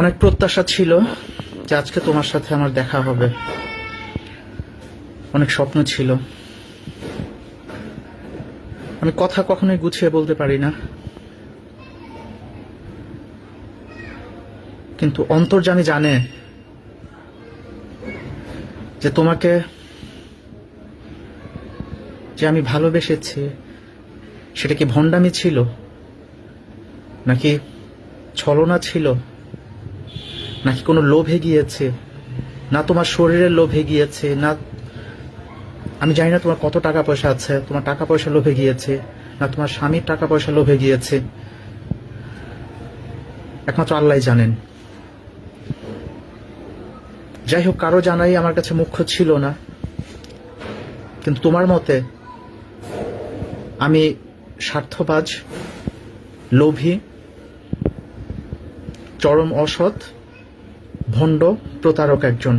অনেক প্রত্যাশা ছিল যে আজকে তোমার সাথে আমার দেখা হবে, অনেক স্বপ্ন ছিল। আমি কথা কখনোই গুছিয়ে বলতে পারি না, কিন্তু অন্তর্যামী জানে যে তোমাকে যে আমি ভালোবেসেছি সেটা কি ভণ্ডামি ছিল নাকি ছলনা ছিল, নাকি কোনো লোভে গিয়েছে, না তোমার শরীরের লোভে গিয়েছে, না আমি জানি না তোমার কত টাকা পয়সা আছে, তোমার টাকা পয়সা লোভে গিয়েছে, না তোমার স্বামীর টাকা পয়সা লোভে গিয়েছে, একমাত্র আল্লাহই জানেন। যাই হোক, কারো জানাই আমার কাছে মুখ্য ছিল না, কিন্তু তোমার মতে আমি স্বার্থবাজ, লোভী, চরম অসৎ, ভণ্ড, প্রতারক একজন।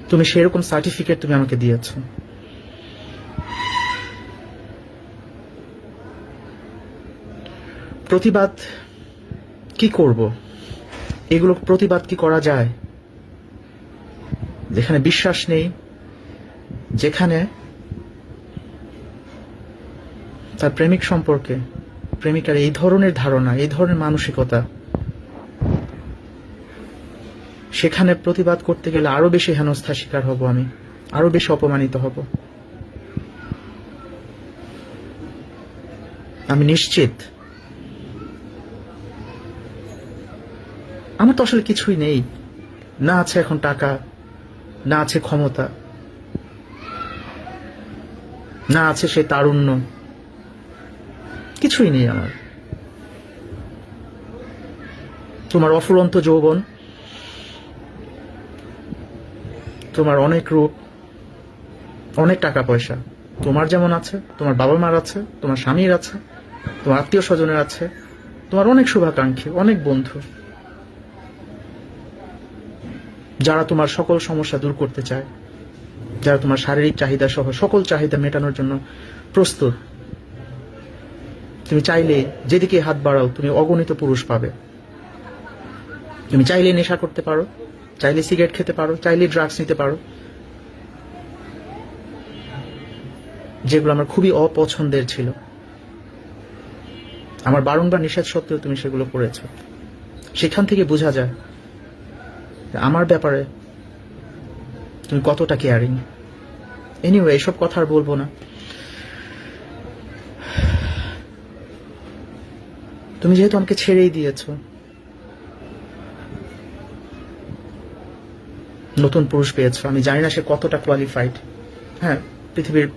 তুমি সেরকম সার্টিফিকেট তুমি আমাকে দিয়েছ। প্রতিবাদ কি করব? এগুলো প্রতিবাদ কি করা যায়? যেখানে বিশ্বাস নেই, যেখানে তার প্রেমিক সম্পর্কে প্রেমিকার এই ধরনের ধারণা, এই ধরনের মানসিকতা, সেখানে প্রতিবাদ করতে গেলে আরো বেশি হেনস্থার শিকার হব, আমি আরো বেশি অপমানিত হব। আমি নিশ্চিত আমার তো আসলে কিছুই নেই, না আছে এখন টাকা, না আছে ক্ষমতা, না আছে সেই তারুণ্য, কিছুই নেই আমার। তোমার অফুরন্ত যৌবন, তোমার অনেক রূপ, অনেক টাকা পয়সা, তোমার যেমন আছে, তোমার বাবা মার আছে, তোমার স্বামীর আছে, তোমার আত্মীয় স্বজনের আছে, তোমার অনেক শুভাকাঙ্ক্ষী, অনেক বন্ধু যারা তোমার সকল সমস্যা দূর করতে চায়, যারা তোমার শারীরিক চাহিদা সহ সকল চাহিদা মেটানোর জন্য প্রস্তুত। তুমি চাইলে যেদিকে হাত বাড়াও তুমি অগণিত পুরুষ পাবে। তুমি চাইলে নেশা করতে পারো, চাইলে সিগারেট খেতে পারো, চাইলে ড্রাগস নিতে পারো, যেগুলো আমার খুবই অপছন্দের ছিল। আমার বারংবার নিষেধ সত্ত্বেও তুমি সেগুলো করেছ। সেখান থেকে বোঝা যায় আমার ব্যাপারে তুমি কতটা কেয়ারিং। এনিওয়ে, এসব কথা আর বলবো না। তুমি যেহেতু আমাকে ছেড়েই দিয়েছ, নতুন পুরুষ পেয়েছ, আমি জানি না সে কতটা কোয়ালিফাইড। হ্যাঁ, পৃথিবীর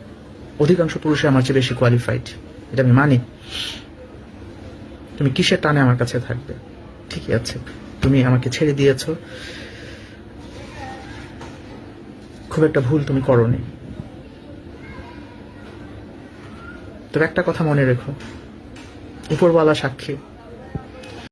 অধিকাংশ পুরুষই আমার চেয়ে বেশি কোয়ালিফাইড, এটা আমি মানি। তুমি কিসের টানে আমার কাছে থাকবে? ঠিকই আছে, তুমি আমাকে ছেড়ে দিয়েছ, খুব একটা ভুল তুমি করোনি। তবে একটা কথা মনে রেখো, উপরওয়ালা সাক্ষী,